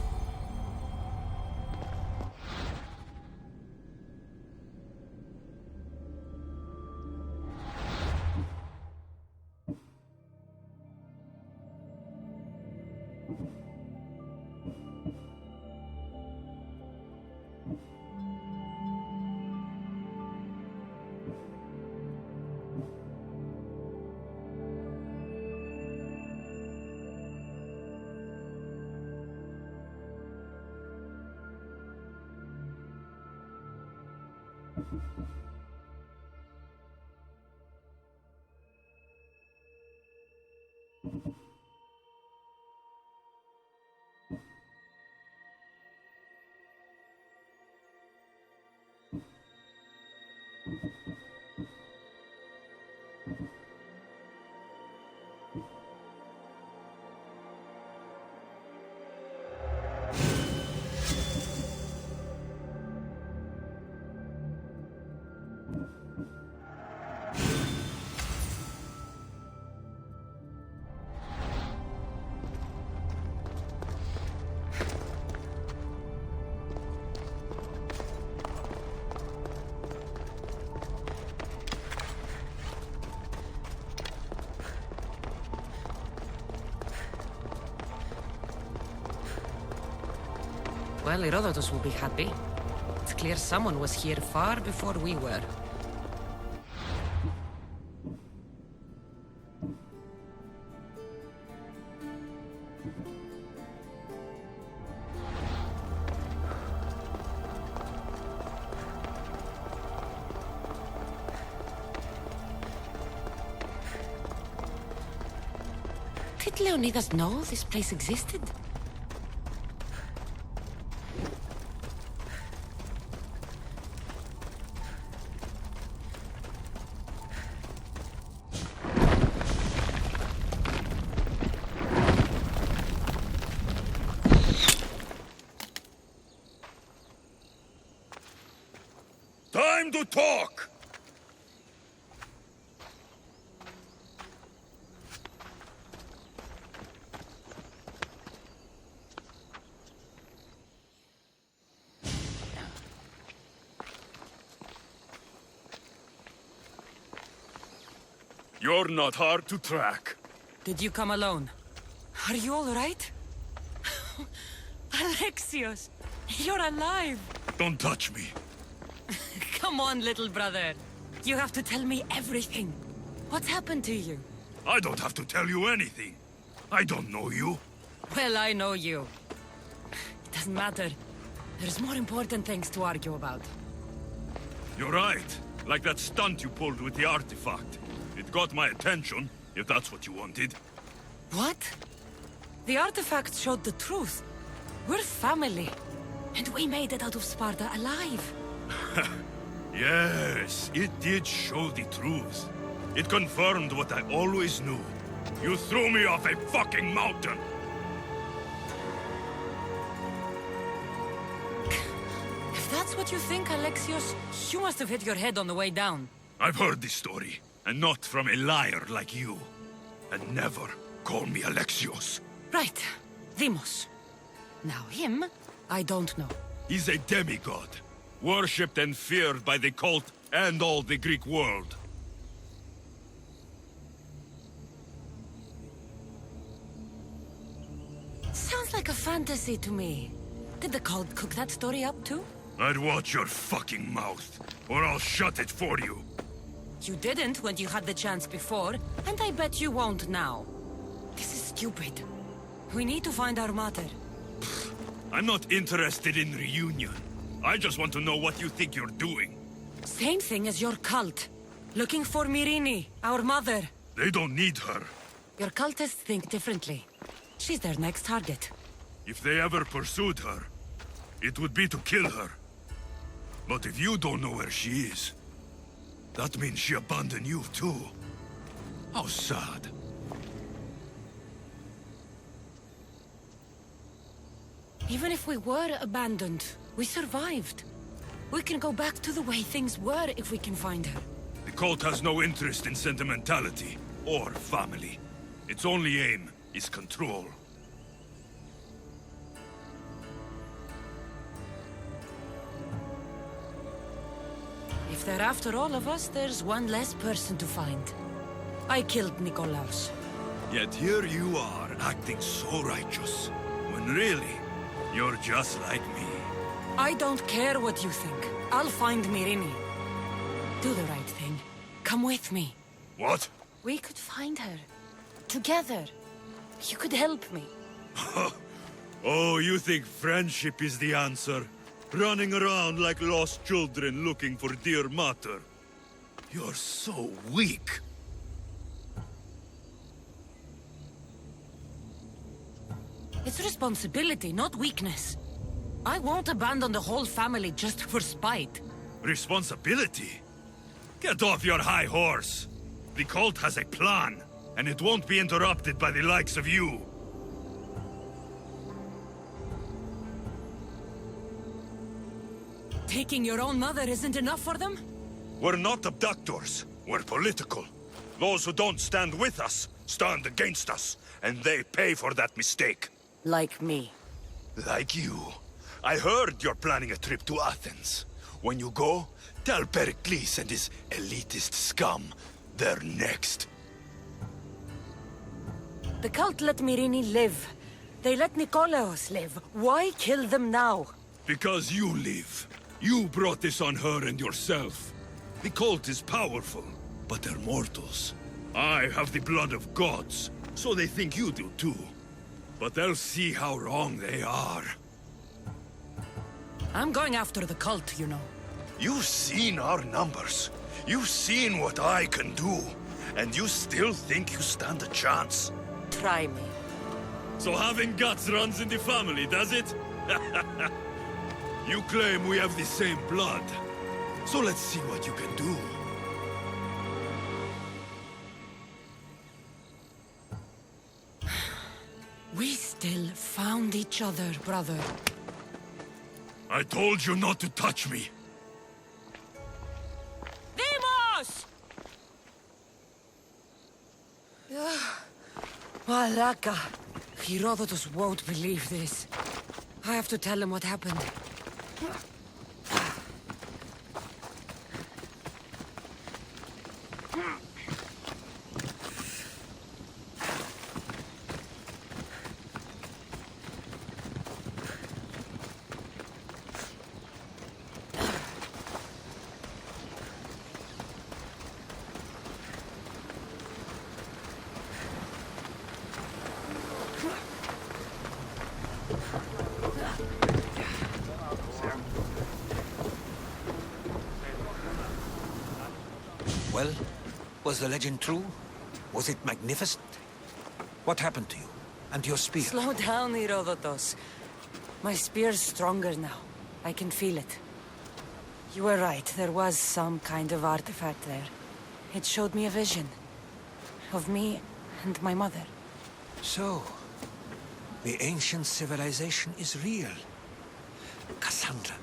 Well, Herodotus will be happy. It's clear someone was here far before we were. Did Leonidas know this place existed? Time to talk! You're not hard to track. Did you come alone? Are you all right? Alexios, you're alive! Don't touch me. Come on, little brother. You have to tell me everything. What's happened to you? I don't have to tell you anything. I don't know you. Well, I know you. It doesn't matter. There's more important things to argue about. You're right. Like that stunt you pulled with the artifact. It got my attention, if that's what you wanted. What? The artifact showed the truth. We're family. And we made it out of Sparta alive. Yes, it did show the truth. It confirmed what I always knew. You threw me off a fucking mountain! If that's what you think, Alexios, you must have hit your head on the way down. I've heard this story, and not from a liar like you. And never call me Alexios. Right. Demos. Now him, I don't know. He's a demigod, worshipped and feared by the cult and all the Greek world. Sounds like a fantasy to me. Did the cult cook that story up too? I'd watch your fucking mouth, or I'll shut it for you. You didn't when you had the chance before, and I bet you won't now. This is stupid. We need to find our mother. I'm not interested in reunion. I just want to know what you think you're doing. Same thing as your cult. Looking for Myrini, our mother. They don't need her. Your cultists think differently. She's their next target. If they ever pursued her, it would be to kill her. But if you don't know where she is, that means she abandoned you too. How sad. Even if we were abandoned, we survived. We can go back to the way things were if we can find her. The cult has no interest in sentimentality or family. Its only aim is control. If they're after all of us, there's one less person to find. I killed Nikolaos. Yet here you are, acting so righteous, when really, you're just like me. I don't care what you think. I'll find Myrini. Do the right thing. Come with me. What? We could find her. Together. You could help me. Oh, you think friendship is the answer? Running around like lost children looking for dear mater. You're so weak. It's responsibility, not weakness. I won't abandon the whole family just for spite. Responsibility? Get off your high horse. The cult has a plan, and it won't be interrupted by the likes of you. Taking your own mother isn't enough for them? We're not abductors. We're political. Those who don't stand with us stand against us, and they pay for that mistake. Like me. Like you. I heard you're planning a trip to Athens. When you go, tell Pericles and his elitist scum they're next. The cult let Myrini live. They let Nikolaos live. Why kill them now? Because you live. You brought this on her and yourself. The cult is powerful, but they're mortals. I have the blood of gods, so they think you do too. But they'll see how wrong they are. I'm going after the cult, you know. You've seen our numbers. You've seen what I can do. And you still think you stand a chance? Try me. So having guts runs in the family, does it? You claim we have the same blood. So let's see what you can do. We still found each other, brother. I told you not to touch me. Demos! Malaka. Herodotus won't believe this. I have to tell him what happened. Well, was the legend true? Was it magnificent? What happened to you? And your spear? Slow down, Herodotus. My spear's stronger now. I can feel it. You were right, there was some kind of artifact there. It showed me a vision. Of me and my mother. So, the ancient civilization is real. Cassandra,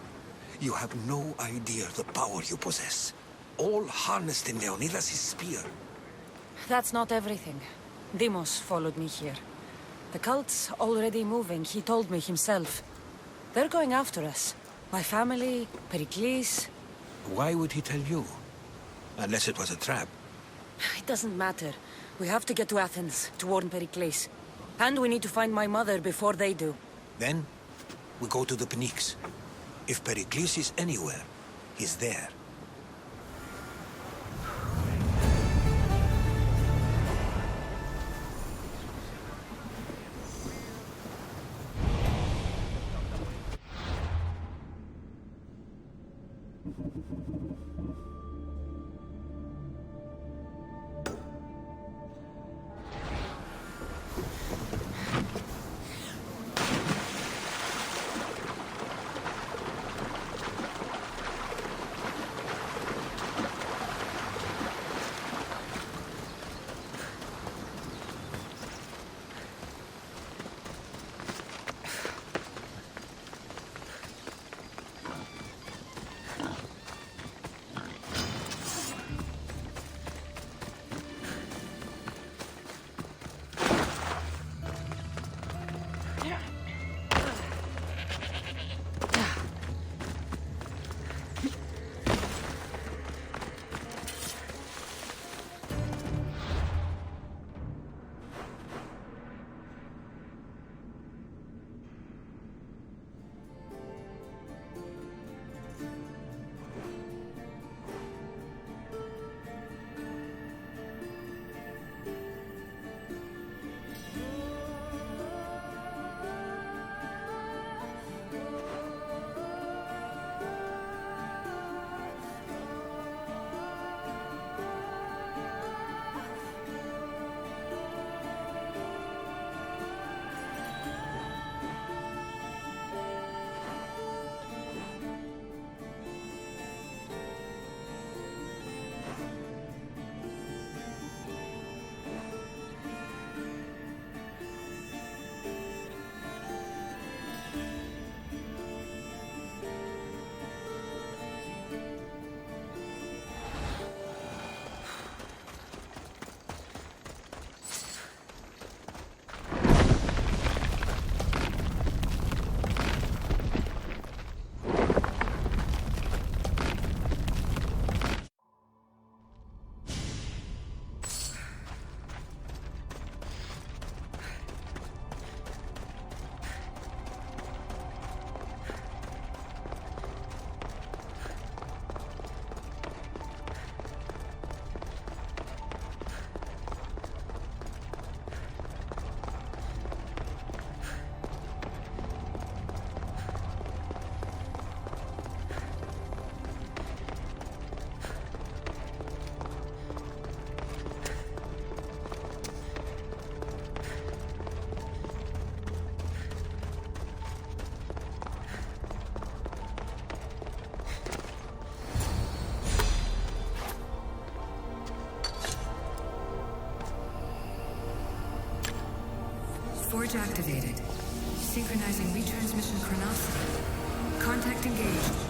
you have no idea the power you possess. All harnessed in Leonidas' spear. That's not everything. Demos followed me here. The cult's already moving, he told me himself. They're going after us. My family, Pericles. Why would he tell you? Unless it was a trap. It doesn't matter. We have to get to Athens, to warn Pericles. And we need to find my mother before they do. Then, we go to the Pnyx. If Pericles is anywhere, he's there. Forge activated. Synchronizing retransmission chronicity. Contact engaged.